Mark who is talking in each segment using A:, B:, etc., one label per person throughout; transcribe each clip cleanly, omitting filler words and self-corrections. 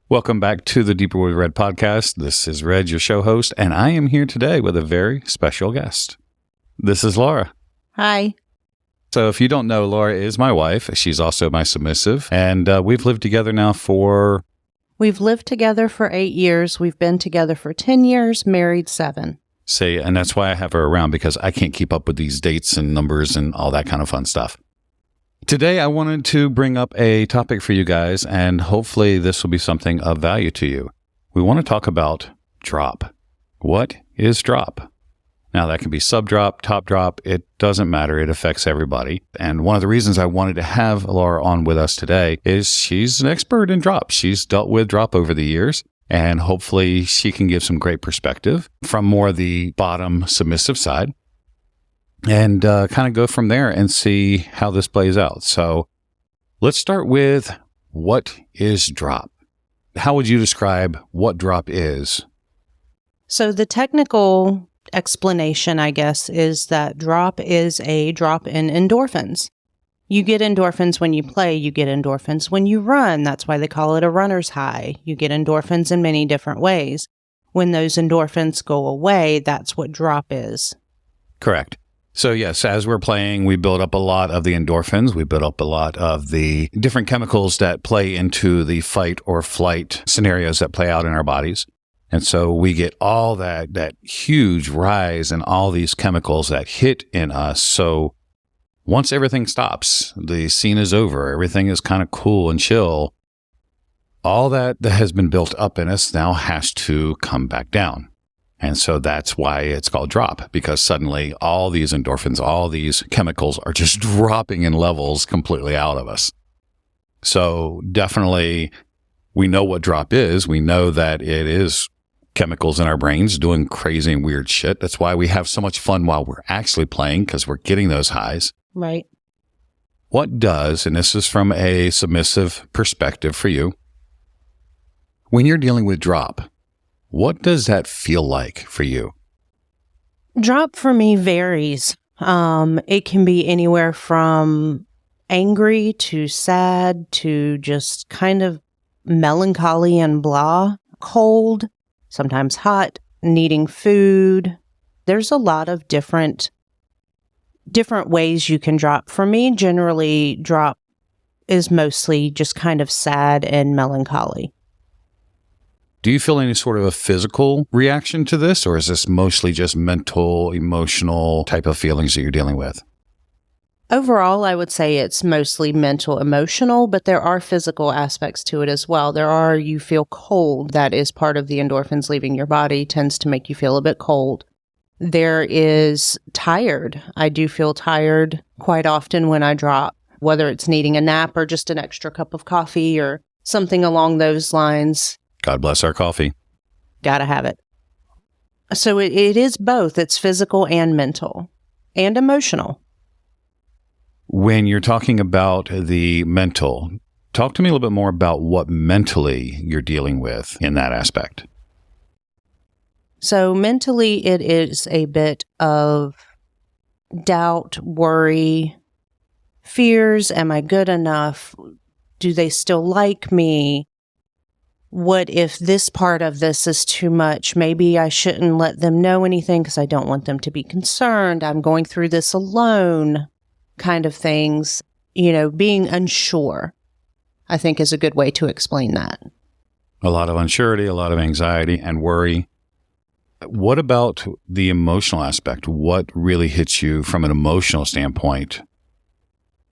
A: Welcome back to the Deeper with Red podcast. This is Red, your show host, and I am here today with a very special guest. This is Laura.
B: Hi.
A: So if you don't know, Laura is my wife. She's also my submissive, and we've lived together now
B: We've lived together for 8 years. We've been together for 10 years, married 7.
A: And that's why I have her around, because I can't keep up with these dates and numbers and all that kind of fun stuff. Today, I wanted to bring up a topic for you guys, and hopefully this will be something of value to you. We want to talk about drop. What is drop? Now, that can be subdrop, top drop. It doesn't matter. It affects everybody. And one of the reasons I wanted to have Laura on with us today is she's an expert in drop. She's dealt with drop over the years, and hopefully she can give some great perspective from more the bottom submissive side. And kind of go from there and see how this plays out. So let's start with, what is drop? How would you describe what drop is?
B: So the technical explanation, I guess, is that drop is a drop in endorphins. You get endorphins when you play. You get endorphins when you run. That's why they call it a runner's high. You get endorphins in many different ways. When those endorphins go away, that's what drop is.
A: Correct. So yes, as we're playing, we build up a lot of the endorphins. We build up a lot of the different chemicals that play into the fight or flight scenarios that play out in our bodies. And so we get all that huge rise in all these chemicals that hit in us. So once everything stops, the scene is over, everything is kind of cool and chill, all that has been built up in us now has to come back down. And so that's why it's called drop, because suddenly all these endorphins, all these chemicals are just dropping in levels completely out of us. So definitely we know what drop is. We know that it is chemicals in our brains doing crazy and weird shit. That's why we have so much fun while we're actually playing, because we're getting those highs.
B: Right.
A: What does, and this is from a submissive perspective for you, when you're dealing with drop, what does that feel like for you?
B: Drop for me varies. It can be anywhere from angry to sad to just kind of melancholy and blah, cold, sometimes hot, needing food. There's a lot of different ways you can drop. For me, generally, drop is mostly just kind of sad and melancholy.
A: Do you feel any sort of a physical reaction to this, or is this mostly just mental, emotional type of feelings that you're dealing with?
B: Overall, I would say it's mostly mental, emotional, but there are physical aspects to it as well. You feel cold. That is part of the endorphins leaving your body, tends to make you feel a bit cold. There is tired. I do feel tired quite often when I drop, whether it's needing a nap or just an extra cup of coffee or something along those lines.
A: God bless our coffee.
B: Gotta have it. So it is both. It's physical and mental and emotional.
A: When you're talking about the mental, talk to me a little bit more about what mentally you're dealing with in that aspect.
B: So mentally, it is a bit of doubt, worry, fears. Am I good enough? Do they still like me? What if this part of this is too much? Maybe I shouldn't let them know anything because I don't want them to be concerned. I'm going through this alone, kind of things. Being unsure, I think, is a good way to explain that.
A: A lot of unsurety, a lot of anxiety and worry. What about the emotional aspect? What really hits you from an emotional standpoint?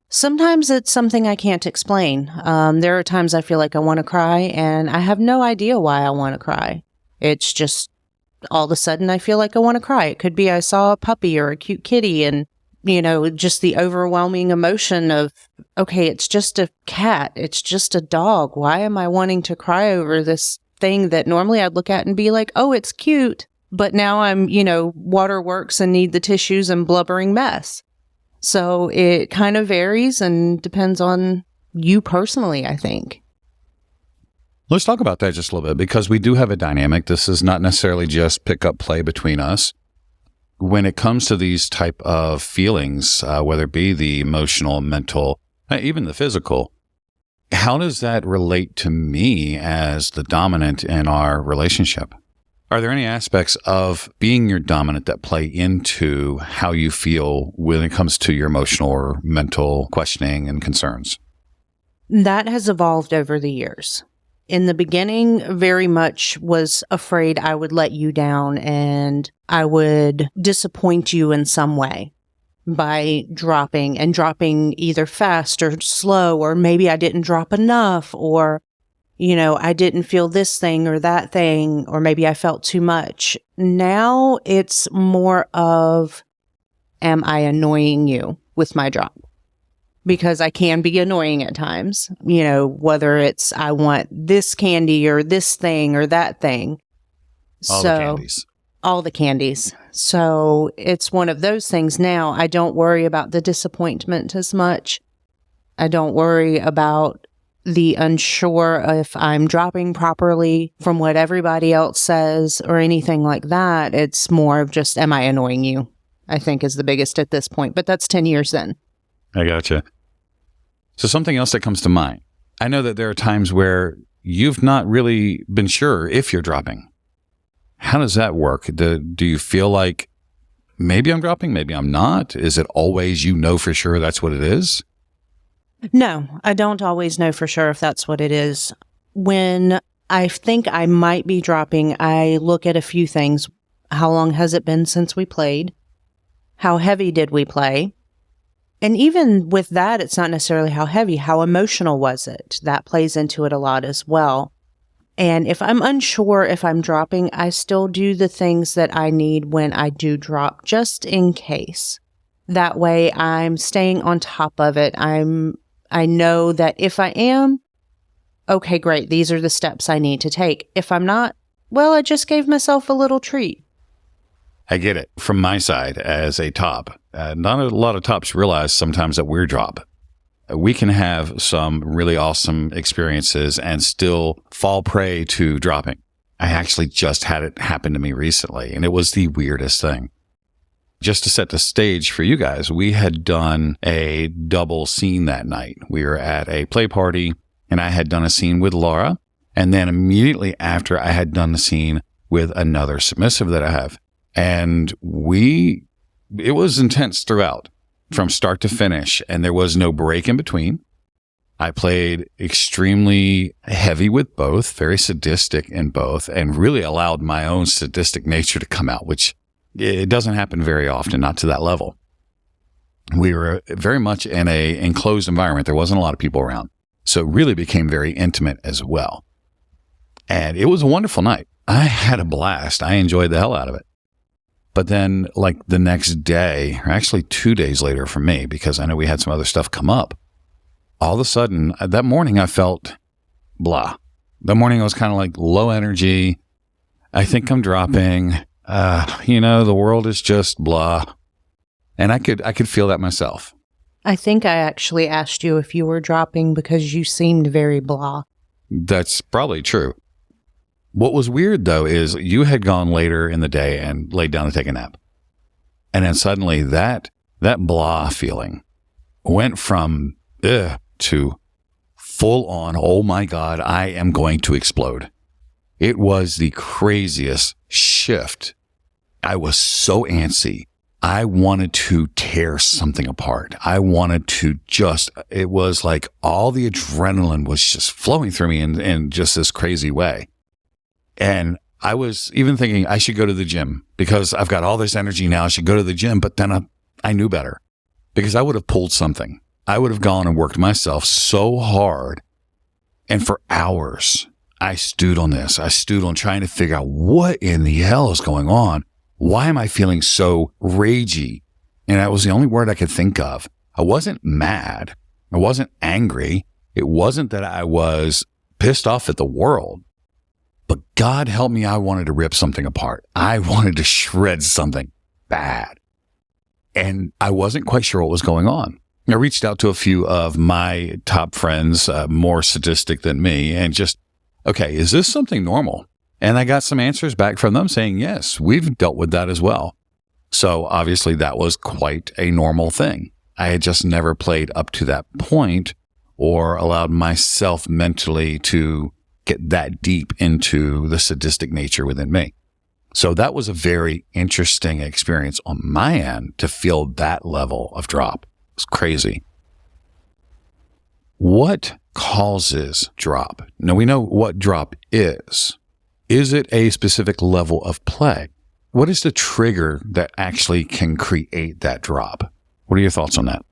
B: Sometimes it's something I can't explain. There are times I feel like I want to cry, and I have no idea why I want to cry. It's just all of a sudden I feel like I want to cry. It could be I saw a puppy or a cute kitty, and, just the overwhelming emotion of, okay, it's just a cat. It's just a dog. Why am I wanting to cry over this thing that normally I'd look at and be like, oh, it's cute. But now I'm, waterworks and need the tissues and blubbering mess. So it kind of varies and depends on you personally, I think.
A: Let's talk about that just a little bit, because we do have a dynamic. This is not necessarily just pick up play between us. When it comes to these type of feelings, whether it be the emotional, mental, even the physical, How does that relate to me as the dominant in our relationship? Are there any aspects of being your dominant that play into how you feel when it comes to your emotional or mental questioning and concerns?
B: That has evolved over the years. In the beginning, very much was afraid I would let you down and I would disappoint you in some way by dropping either fast or slow, or maybe I didn't drop enough, or, I didn't feel this thing or that thing, or maybe I felt too much. Now it's more of, am I annoying you with my drop? Because I can be annoying at times, whether it's I want this candy or this thing or that thing.
A: All the candies.
B: All the candies. So it's one of those things now. I don't worry about the disappointment as much. I don't worry about the unsure if I'm dropping properly from what everybody else says or anything like that. It's more of just, am I annoying you? I think is the biggest at this point, but that's 10 years then. I
A: gotcha. So something else that comes to mind. I know that there are times where you've not really been sure if you're dropping. How does that work? Do you feel like maybe I'm dropping, maybe I'm not? Is it always for sure that's what it is?
B: No, I don't always know for sure if that's what it is. When I think I might be dropping, I look at a few things. How long has it been since we played? How heavy did we play? And even with that, it's not necessarily how heavy, how emotional was it? That plays into it a lot as well. And if I'm unsure if I'm dropping, I still do the things that I need when I do drop, just in case. That way I'm staying on top of it. I know that if I am, okay, great, these are the steps I need to take. If I'm not, well, I just gave myself a little treat.
A: I get it. From my side as a top, not a lot of tops realize sometimes that we're drop. We can have some really awesome experiences and still fall prey to dropping. I actually just had it happen to me recently, and it was the weirdest thing. Just to set the stage for you guys, we had done a double scene that night. We were at a play party, and I had done a scene with Laura, and then immediately after I had done the scene with another submissive that I have. And it was intense throughout, from start to finish, and there was no break in between. I played extremely heavy with both, very sadistic in both, and really allowed my own sadistic nature to come out, which it doesn't happen very often, not to that level. We were very much in an enclosed environment. There wasn't a lot of people around. So it really became very intimate as well. And it was a wonderful night. I had a blast. I enjoyed the hell out of it. But then like the next day, or actually 2 days later for me, because I know we had some other stuff come up, all of a sudden that morning I felt blah. That morning I was kind of like low energy. I think I'm dropping. The world is just blah. And I could feel that myself.
B: I think I actually asked you if you were dropping because you seemed very blah.
A: That's probably true. What was weird, though, is you had gone later in the day and laid down to take a nap. And then suddenly that blah feeling went from to full on, oh my God, I am going to explode. It was the craziest shift. I was so antsy. I wanted to tear something apart. I wanted to it was like all the adrenaline was just flowing through me in just this crazy way. And I was even thinking I should go to the gym because I've got all this energy now. I should go to the gym. But then I knew better because I would have pulled something. I would have gone and worked myself so hard. And for hours, I stewed on this. I stewed on trying to figure out what in the hell is going on. Why am I feeling so ragey? And that was the only word I could think of. I wasn't mad. I wasn't angry. It wasn't that I was pissed off at the world. But God help me, I wanted to rip something apart. I wanted to shred something bad. And I wasn't quite sure what was going on. I reached out to a few of my top friends, more sadistic than me, and just, okay, is this something normal? And I got some answers back from them saying, yes, we've dealt with that as well. So obviously that was quite a normal thing. I had just never played up to that point or allowed myself mentally to get that deep into the sadistic nature within me. So that was a very interesting experience on my end to feel that level of drop. It's crazy. What causes drop? Now we know what drop is. Is it a specific level of play? What is the trigger that actually can create that drop? What are your thoughts on that?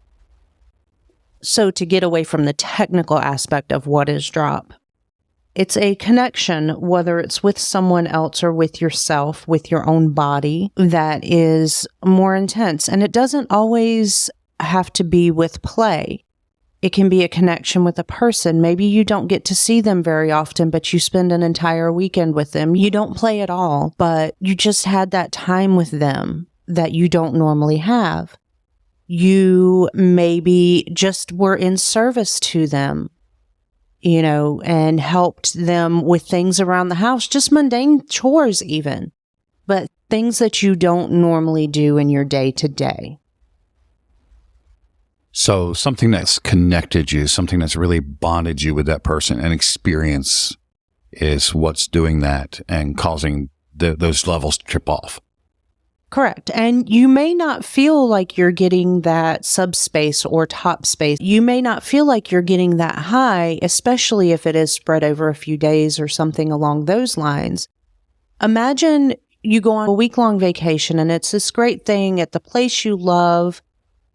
B: So to get away from the technical aspect of what is drop, it's a connection, whether it's with someone else or with yourself, with your own body, that is more intense. And it doesn't always have to be with play. It can be a connection with a person. Maybe you don't get to see them very often, but you spend an entire weekend with them. You don't play at all, but you just had that time with them that you don't normally have. You maybe just were in service to them, and helped them with things around the house, just mundane chores even, but things that you don't normally do in your day to day.
A: So something that's connected you, something that's really bonded you with that person, an experience is what's doing that and causing those levels to trip off.
B: Correct. And you may not feel like you're getting that subspace or top space. You may not feel like you're getting that high, especially if it is spread over a few days or something along those lines. Imagine you go on a week-long vacation and it's this great thing at the place you love,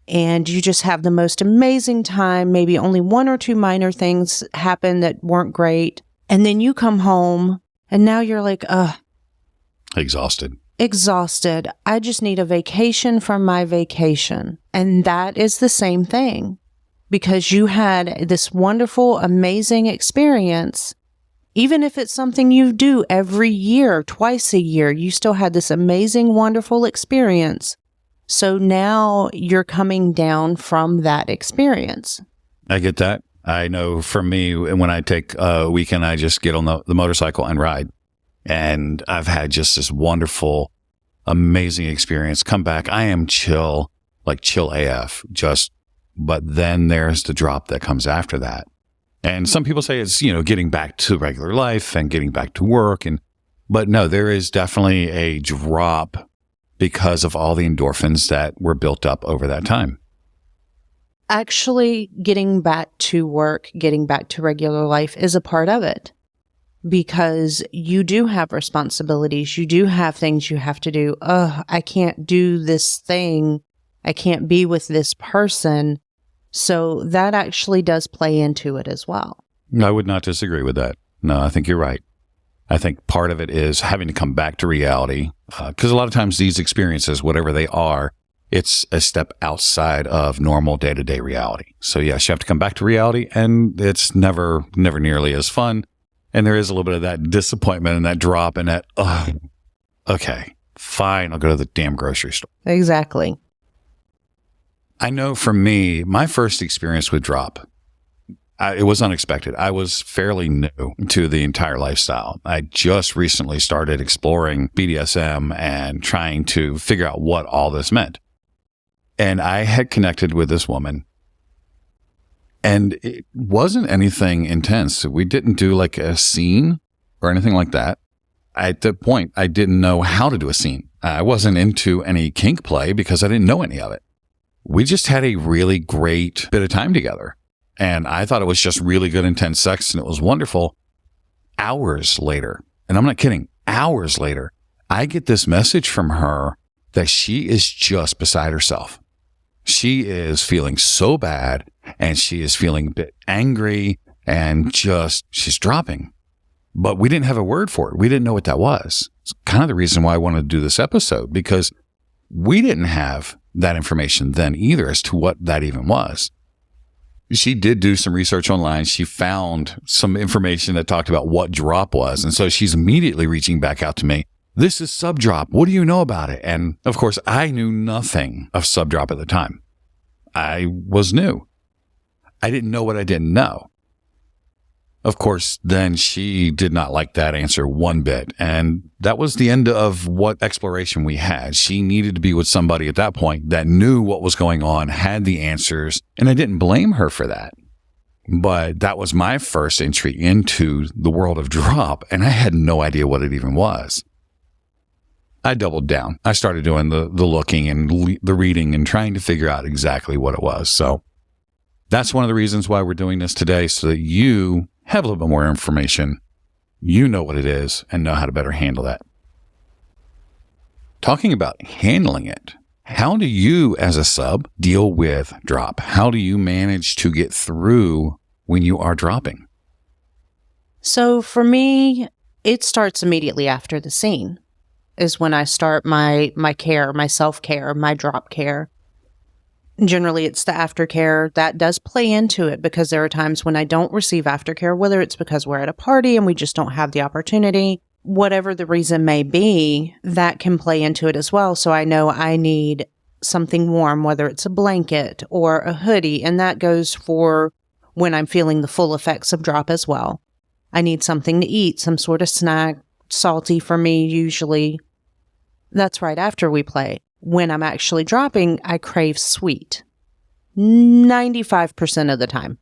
B: and you just have the most amazing time. Maybe only one or two minor things happen that weren't great. And then you come home and now you're like, exhausted. I just need a vacation from my vacation. And that is the same thing, because you had this wonderful, amazing experience. Even if it's something you do every year, twice a year, you still had this amazing, wonderful experience. So now you're coming down from that experience.
A: I get that. I know for me, when I take a weekend, I just get on the motorcycle and ride. And I've had just this wonderful, amazing experience. Come back, I am chill, like chill AF, but then there's the drop that comes after that. And some people say it's, getting back to regular life and getting back to work. But no, there is definitely a drop because of all the endorphins that were built up over that time.
B: Actually, getting back to work, getting back to regular life is a part of it, because you do have responsibilities. You do have things you have to do. I can't do this thing. I can't be with this person. So that actually does play into it as well.
A: I would not disagree with that. No, I think you're right. I think part of it is having to come back to reality, because a lot of times these experiences, whatever they are, it's a step outside of normal day-to-day reality. So yes, you have to come back to reality, and it's never nearly as fun. And there is a little bit of that disappointment and that drop and that, okay, fine, I'll go to the damn grocery store.
B: Exactly.
A: I know for me, my first experience with drop, it was unexpected. I was fairly new to the entire lifestyle. I just recently started exploring BDSM and trying to figure out what all this meant. And I had connected with this woman, and it wasn't anything intense. We didn't do like a scene or anything like that. At that point, I didn't know how to do a scene. I wasn't into any kink play because I didn't know any of it. We just had a really great bit of time together. And I thought it was just really good, intense sex, and it was wonderful. Hours later, and I'm not kidding, hours later, I get this message from her that she is just beside herself. She is feeling so bad, and she is feeling a bit angry, and she's dropping. But we didn't have a word for it. We didn't know what that was. It's kind of the reason why I wanted to do this episode, because we didn't have that information then either as to what that even was. She did do some research online. She found some information that talked about what drop was. And so she's immediately reaching back out to me. This is subdrop. What do you know about it? And of course, I knew nothing of subdrop at the time. I was new. I didn't know what I didn't know. Of course, then she did not like that answer one bit. And that was the end of what exploration we had. She needed to be with somebody at that point that knew what was going on, had the answers, and I didn't blame her for that. But that was my first entry into the world of drop, and I had no idea what it even was. I doubled down. I started doing the looking and the reading and trying to figure out exactly what it was. So that's one of the reasons why we're doing this today, so that you have a little bit more information, you know what it is, and know how to better handle that. Talking about handling it, how do you as a sub deal with drop? How do you manage to get through when you are dropping?
B: So for me, it starts immediately after the scene is when I start my care, my self-care, my drop care. Generally, it's the aftercare that does play into it, because there are times when I don't receive aftercare, whether it's because we're at a party and we just don't have the opportunity, whatever the reason may be, that can play into it as well. So I know I need something warm, whether it's a blanket or a hoodie, and that goes for when I'm feeling the full effects of drop as well. I need something to eat, some sort of snack, salty for me usually. That's right after we play. When I'm actually dropping, I crave sweet 95% of the time.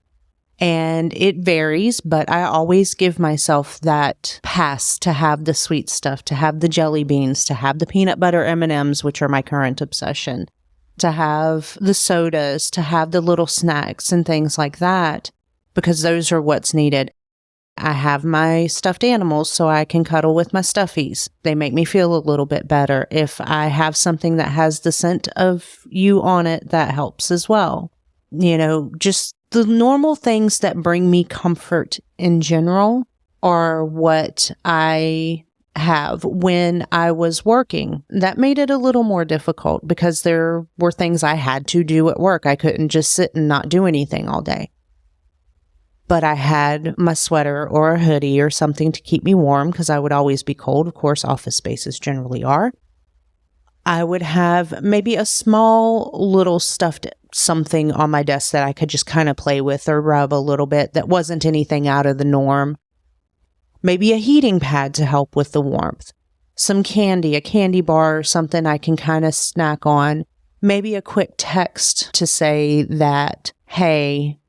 B: And it varies, but I always give myself that pass to have the sweet stuff, to have the jelly beans, to have the peanut butter M&Ms, which are my current obsession, to have the sodas, to have the little snacks and things like that, because those are what's needed. I have my stuffed animals so I can cuddle with my stuffies. They make me feel a little bit better. If I have something that has the scent of you on it, that helps as well. You know, just the normal things that bring me comfort in general are what I have. When I was working, that made it a little more difficult because there were things I had to do at work. I couldn't just sit and not do anything all day. But I had my sweater or a hoodie or something to keep me warm, because I would always be cold. Of course, office spaces generally are. I would have maybe a small little stuffed something on my desk that I could just kind of play with or rub a little bit that wasn't anything out of the norm. Maybe a heating pad to help with the warmth. Some candy, a candy bar or something I can kind of snack on. Maybe a quick text to say that, hey,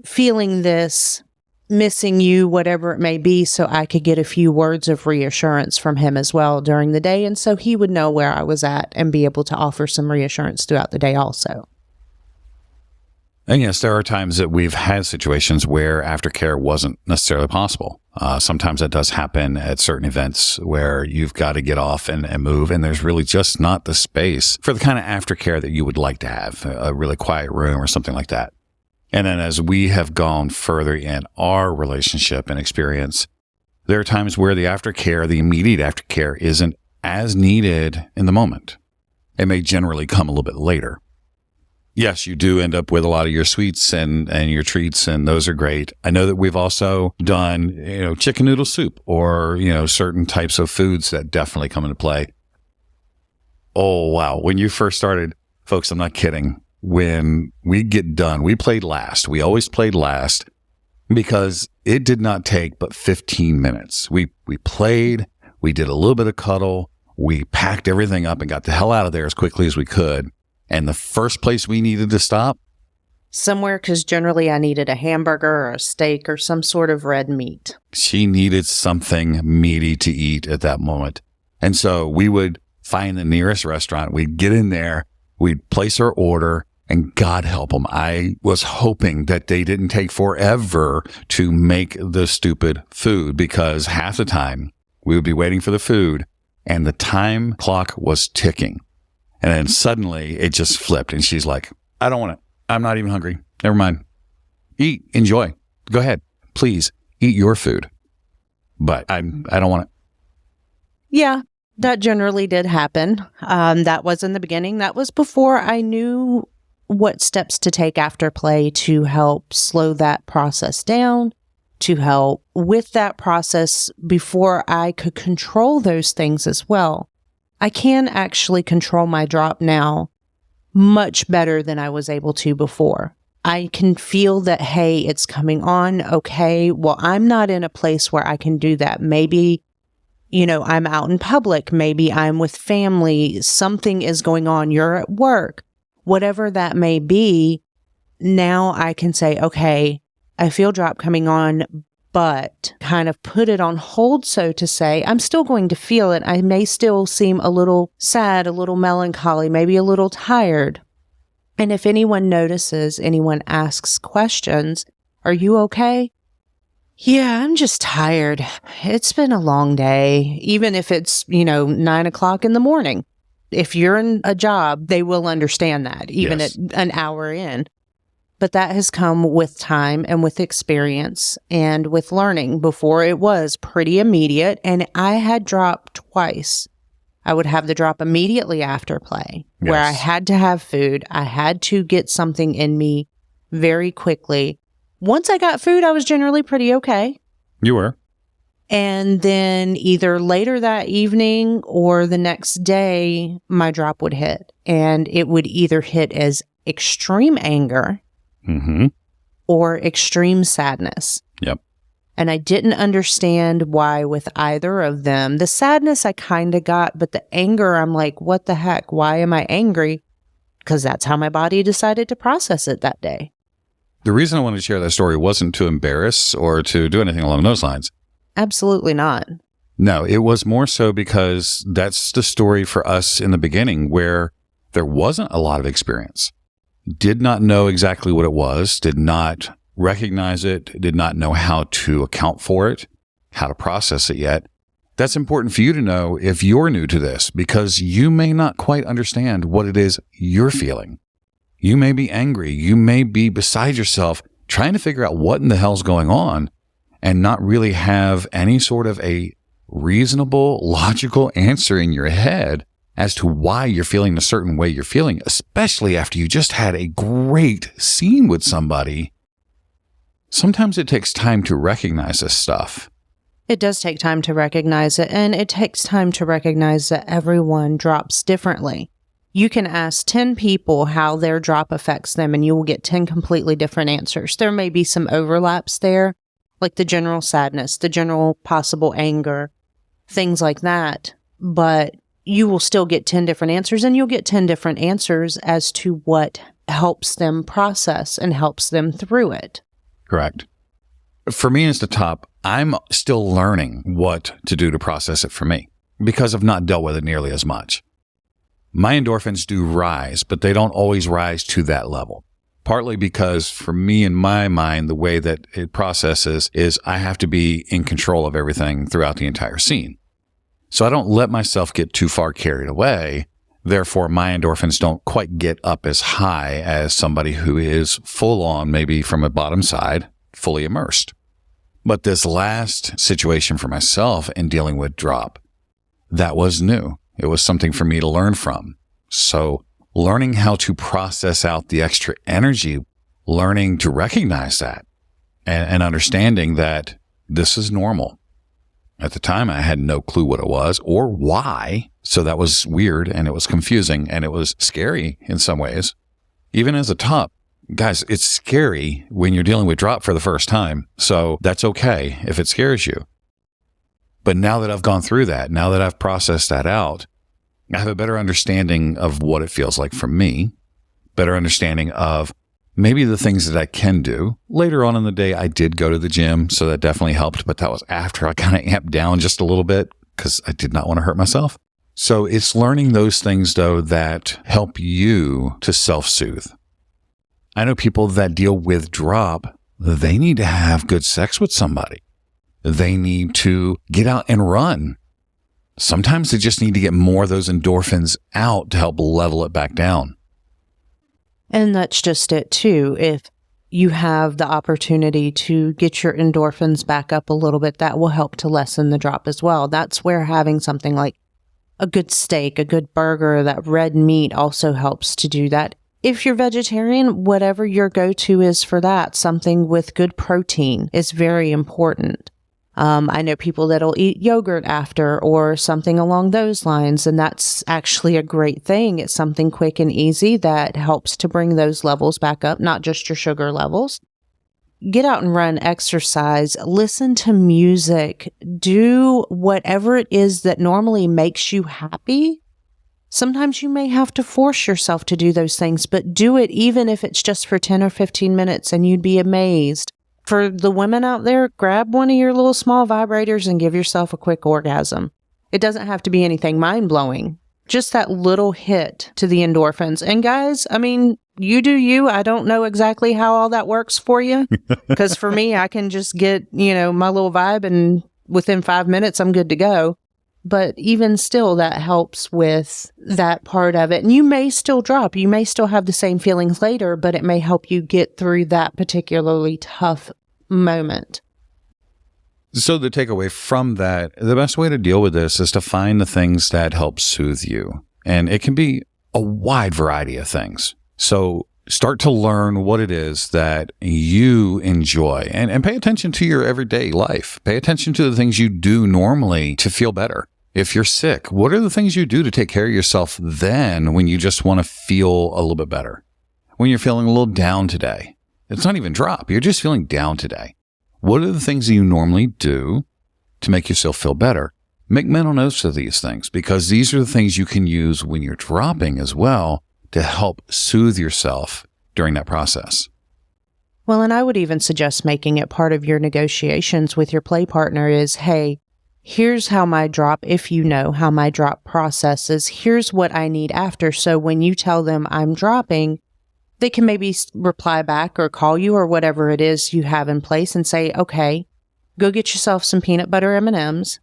B: feeling this, missing you, whatever it may be, so I could get a few words of reassurance from him as well during the day. And so he would know where I was at and be able to offer some reassurance throughout the day also.
A: And yes, there are times that we've had situations where aftercare wasn't necessarily possible. Sometimes that does happen at certain events where you've got to get off and move, and there's really just not the space for the kind of aftercare that you would like to have, a really quiet room or something like that. And then as we have gone further in our relationship and experience, there are times where the aftercare, the immediate aftercare, isn't as needed in the moment. It may generally come a little bit later. Yes, you do end up with a lot of your sweets and your treats, and those are great. I know that we've also done, chicken noodle soup or, certain types of foods that definitely come into play. Oh, wow. When you first started, folks, I'm not kidding. When we get done, we played last. We always played last because it did not take but 15 minutes. We played, we did a little bit of cuddle, we packed everything up and got the hell out of there as quickly as we could. And the first place we needed to stop?
B: Somewhere, because generally I needed a hamburger or a steak or some sort of red meat.
A: She needed something meaty to eat at that moment. And so we would find the nearest restaurant, we'd get in there, we'd place our order, and God help them, I was hoping that they didn't take forever to make the stupid food, because half the time we would be waiting for the food and the time clock was ticking. And then suddenly it just flipped and she's like, I don't want it. I'm not even hungry. Never mind. Eat, enjoy. Go ahead. Please eat your food. But I don't want it.
B: Yeah. That generally did happen. That was in the beginning. That was before I knew what steps to take after play to help slow that process down, to help with that process before I could control those things as well. I can actually control my drop now much better than I was able to before. I can feel that, hey, it's coming on. Okay, well, I'm not in a place where I can do that. Maybe I'm out in public. Maybe I'm with family. Something is going on. You're at work. Whatever that may be, now I can say, okay, I feel drop coming on, but kind of put it on hold, so to say. I'm still going to feel it. I may still seem a little sad, a little melancholy, maybe a little tired. And if anyone notices, anyone asks questions, are you okay? Yeah, I'm just tired. It's been a long day, even if it's, 9 o'clock in the morning. If you're in a job, they will understand that, even
A: Yes.
B: at an hour in. But that has come with time and with experience and with learning. Before, it was pretty immediate, and I had drop twice. I would have the drop immediately after play, where I
A: Yes.
B: had to have food. I had to get something in me very quickly. Once I got food, I was generally pretty okay.
A: You were.
B: And then either later that evening or the next day, my drop would hit. And it would either hit as extreme anger
A: Mm-hmm.
B: or extreme sadness.
A: Yep.
B: And I didn't understand why with either of them. The sadness I kind of got, but the anger, I'm like, what the heck? Why am I angry? Because that's how my body decided to process it that day.
A: The reason I wanted to share that story wasn't to embarrass or to do anything along those lines.
B: Absolutely not.
A: No, it was more so because that's the story for us in the beginning where there wasn't a lot of experience. Did not know exactly what it was, did not recognize it, did not know how to account for it, how to process it yet. That's important for you to know if you're new to this, because you may not quite understand what it is you're feeling. You may be angry. You may be beside yourself trying to figure out what in the hell's going on and not really have any sort of a reasonable, logical answer in your head as to why you're feeling a certain way you're feeling, especially after you just had a great scene with somebody. Sometimes it takes time to recognize this stuff.
B: It does take time to recognize it, and it takes time to recognize that everyone drops differently. You can ask 10 people how their drop affects them, and you will get 10 completely different answers. There may be some overlaps there, like the general sadness, the general possible anger, things like that, but you will still get 10 different answers, and you'll get 10 different answers as to what helps them process and helps them through it.
A: Correct. For me as the top, I'm still learning what to do to process it for me because I've not dealt with it nearly as much. My endorphins do rise, but they don't always rise to that level. Partly because for me, in my mind, the way that it processes is I have to be in control of everything throughout the entire scene. So I don't let myself get too far carried away. Therefore, my endorphins don't quite get up as high as somebody who is full on, maybe from a bottom side, fully immersed. But this last situation for myself in dealing with drop, that was new. It was something for me to learn from. So learning how to process out the extra energy, learning to recognize that and understanding that this is normal. At the time, I had no clue what it was or why. So that was weird and it was confusing and it was scary in some ways. Even as a top, guys, it's scary when you're dealing with drop for the first time. So that's okay if it scares you. But now that I've gone through that, now that I've processed that out, I have a better understanding of what it feels like for me, better understanding of maybe the things that I can do. Later on in the day, I did go to the gym, so that definitely helped, but that was after I kind of amped down just a little bit because I did not want to hurt myself. So it's learning those things, though, that help you to self-soothe. I know people that deal with drop, they need to have good sex with somebody. They need to get out and run. Sometimes they just need to get more of those endorphins out to help level it back down.
B: And that's just it, too. If you have the opportunity to get your endorphins back up a little bit, that will help to lessen the drop as well. That's where having something like a good steak, a good burger, that red meat also helps to do that. If you're vegetarian, whatever your go-to is for that, something with good protein is very important. I know people that'll eat yogurt after or something along those lines, and that's actually a great thing. It's something quick and easy that helps to bring those levels back up, not just your sugar levels. Get out and run, exercise, listen to music, do whatever it is that normally makes you happy. Sometimes you may have to force yourself to do those things, but do it even if it's just for 10 or 15 minutes, and you'd be amazed For the women out there, grab one of your little small vibrators and give yourself a quick orgasm. It doesn't have to be anything mind-blowing. Just that little hit to the endorphins. And guys, I mean, you do you. I don't know exactly how all that works for you. Because for me, I can just get, my little vibe and within 5 minutes, I'm good to go. But even still, that helps with that part of it. And you may still drop. You may still have the same feelings later, but it may help you get through that particularly tough moment.
A: So the takeaway from that, the best way to deal with this is to find the things that help soothe you. And it can be a wide variety of things. So start to learn what it is that you enjoy and pay attention to your everyday life. Pay attention to the things you do normally to feel better. If you're sick, what are the things you do to take care of yourself then when you just want to feel a little bit better? When you're feeling a little down today. It's not even drop. You're just feeling down today. What are the things that you normally do to make yourself feel better? Make mental notes of these things because these are the things you can use when you're dropping as well to help soothe yourself during that process.
B: Well, and I would even suggest making it part of your negotiations with your play partner is, hey, here's how my drop, if you know how my drop process is, here's what I need after. So when you tell them I'm dropping, they can maybe reply back or call you or whatever it is you have in place and say, okay, go get yourself some peanut butter M&Ms,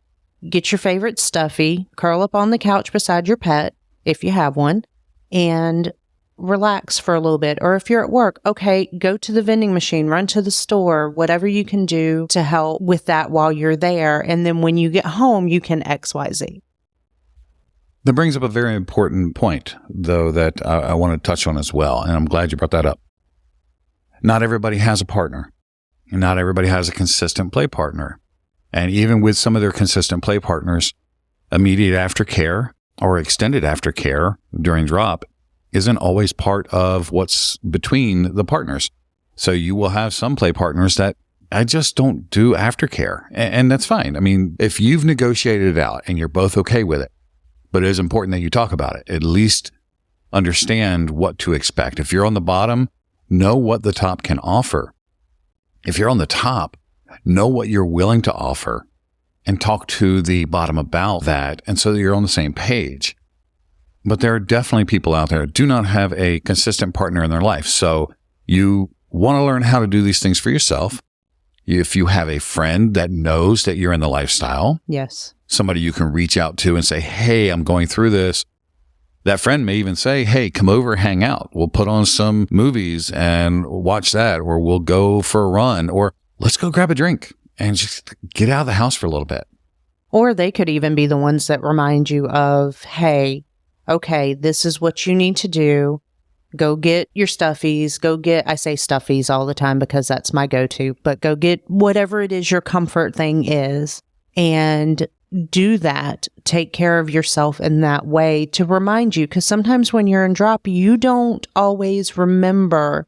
B: get your favorite stuffy, curl up on the couch beside your pet, if you have one, and relax for a little bit. Or if you're at work, okay, go to the vending machine, run to the store, whatever you can do to help with that while you're there. And then when you get home, you can XYZ.
A: That brings up a very important point, though, that I want to touch on as well, and I'm glad you brought that up. Not everybody has a partner. Not everybody has a consistent play partner. And even with some of their consistent play partners, immediate aftercare or extended aftercare during drop isn't always part of what's between the partners. So you will have some play partners that I just don't do aftercare, and that's fine. I mean, if you've negotiated it out and you're both okay with it, but it is important that you talk about it. At least understand what to expect. If you're on the bottom, know what the top can offer. If you're on the top, know what you're willing to offer and talk to the bottom about that. And so that you're on the same page. But there are definitely people out there who do not have a consistent partner in their life. So you want to learn how to do these things for yourself. If you have a friend that knows that you're in the lifestyle.
B: Yes.
A: Somebody you can reach out to and say, hey, I'm going through this. That friend may even say, hey, come over, hang out. We'll put on some movies and watch that, or we'll go for a run, or let's go grab a drink and just get out of the house for a little bit.
B: Or they could even be the ones that remind you of, hey, okay, this is what you need to do. Go get your stuffies. I say stuffies all the time because that's my go-to, but go get whatever it is your comfort thing is and do that. Take care of yourself in that way to remind you, because sometimes when you're in drop, you don't always remember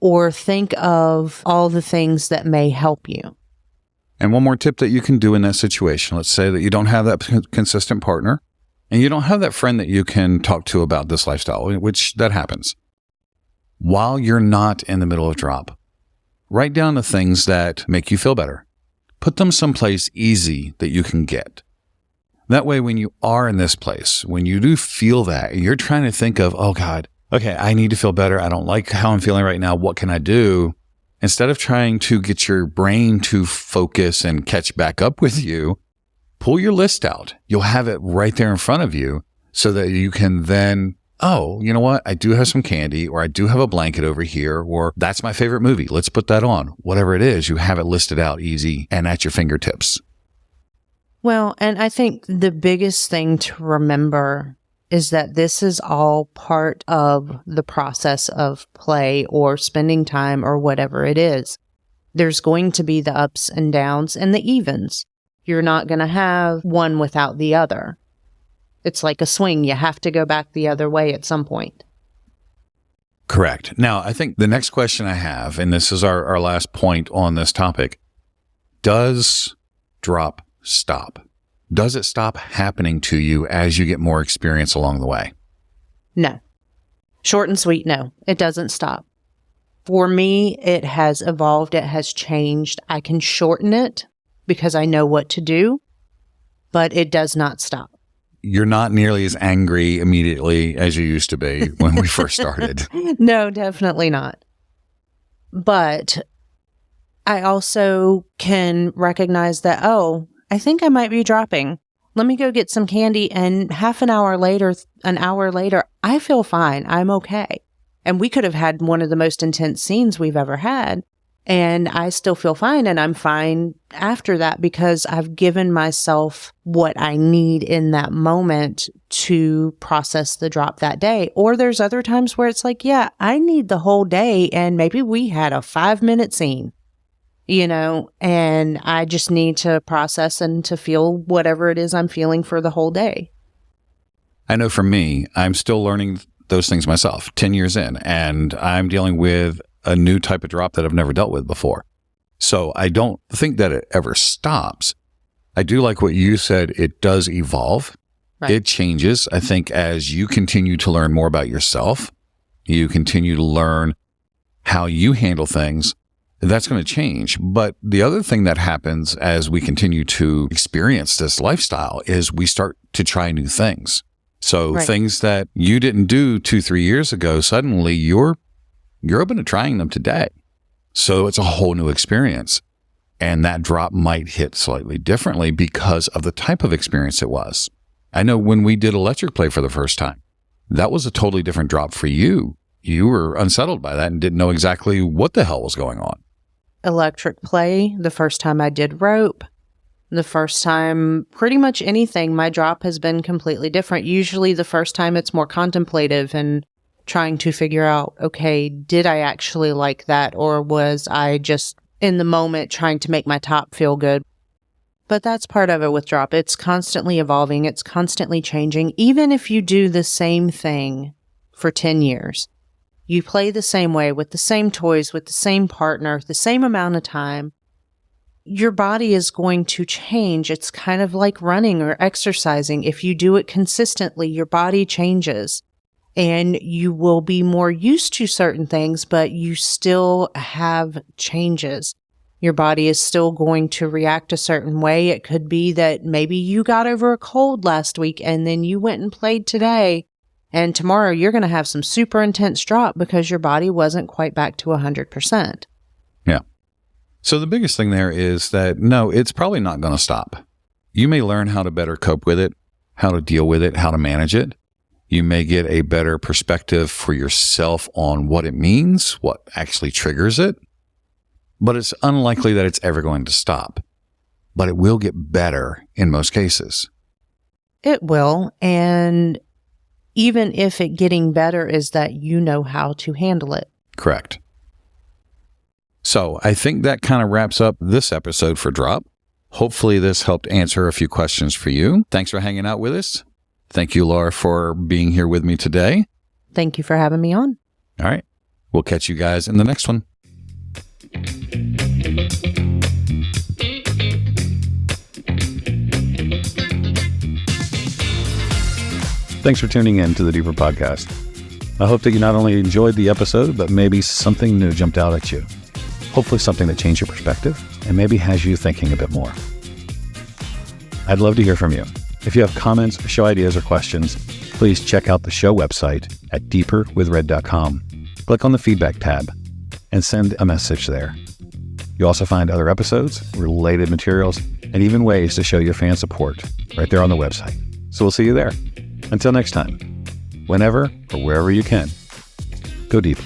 B: or think of all the things that may help you.
A: And one more tip that you can do in that situation. Let's say that you don't have that consistent partner and you don't have that friend that you can talk to about this lifestyle, which that happens. While you're not in the middle of drop, write down the things that make you feel better. Put them someplace easy that you can get. That way, when you are in this place, when you do feel that, you're trying to think of, oh God, okay, I need to feel better. I don't like how I'm feeling right now. What can I do? Instead of trying to get your brain to focus and catch back up with you, pull your list out. You'll have it right there in front of you so that you can then, oh, you know what? I do have some candy, or I do have a blanket over here, or that's my favorite movie. Let's put that on. Whatever it is, you have it listed out easy and at your fingertips.
B: Well, and I think the biggest thing to remember is that this is all part of the process of play or spending time or whatever it is. There's going to be the ups and downs and the evens. You're not going to have one without the other. It's like a swing. You have to go back the other way at some point.
A: Correct. Now, I think the next question I have, and this is our last point on this topic, does drop stop? Does it stop happening to you as you get more experience along the way?
B: No. Short and sweet, no. It doesn't stop. For me, it has evolved. It has changed. I can shorten it because I know what to do, but it does not stop.
A: You're not nearly as angry immediately as you used to be when we first started.
B: No, definitely not. But I also can recognize that, oh, I think I might be dropping. Let me go get some candy. And half an hour later, I feel fine. I'm okay. And we could have had one of the most intense scenes we've ever had. And I still feel fine. And I'm fine after that because I've given myself what I need in that moment to process the drop that day. Or there's other times where it's like, yeah, I need the whole day. And maybe we had a 5-minute scene, and I just need to process and to feel whatever it is I'm feeling for the whole day.
A: I know for me, I'm still learning those things myself, 10 years in, and I'm dealing with a new type of drop that I've never dealt with before. So I don't think that it ever stops. I do like what you said. It does evolve. Right. It changes. I think as you continue to learn more about yourself, you continue to learn how you handle things, that's going to change. But the other thing that happens as we continue to experience this lifestyle is we start to try new things. So things that you didn't do 2-3 years ago, suddenly you're open to trying them today. So it's a whole new experience. And that drop might hit slightly differently because of the type of experience it was. I know when we did electric play for the first time, that was a totally different drop for you. You were unsettled by that and didn't know exactly what the hell was going on.
B: Electric play, the first time I did rope, the first time pretty much anything, my drop has been completely different. Usually the first time it's more contemplative and trying to figure out, okay, did I actually like that? Or was I just in the moment trying to make my top feel good? But that's part of it with drop. It's constantly evolving. It's constantly changing. Even if you do the same thing for 10 years, you play the same way with the same toys, with the same partner, the same amount of time, your body is going to change. It's kind of like running or exercising. If you do it consistently, your body changes. And you will be more used to certain things, but you still have changes. Your body is still going to react a certain way. It could be that maybe you got over a cold last week and then you went and played today. And tomorrow you're going to have some super intense drop because your body wasn't quite back to 100%.
A: Yeah. So the biggest thing there is that, no, it's probably not going to stop. You may learn how to better cope with it, how to deal with it, how to manage it. You may get a better perspective for yourself on what it means, what actually triggers it. But it's unlikely that it's ever going to stop. But it will get better in most cases.
B: It will. And even if it getting better is that you know how to handle it.
A: Correct. So I think that kind of wraps up this episode for Drop. Hopefully this helped answer a few questions for you. Thanks for hanging out with us. Thank you, Laura, for being here with me today.
B: Thank you for having me on.
A: All right. We'll catch you guys in the next one. Thanks for tuning in to the Deeper Podcast. I hope that you not only enjoyed the episode, but maybe something new jumped out at you. Hopefully something that changed your perspective and maybe has you thinking a bit more. I'd love to hear from you. If you have comments, show ideas, or questions, please check out the show website at deeperwithred.com. Click on the feedback tab and send a message there. You'll also find other episodes, related materials, and even ways to show your fan support right there on the website. So we'll see you there. Until next time, whenever or wherever you can, go deep.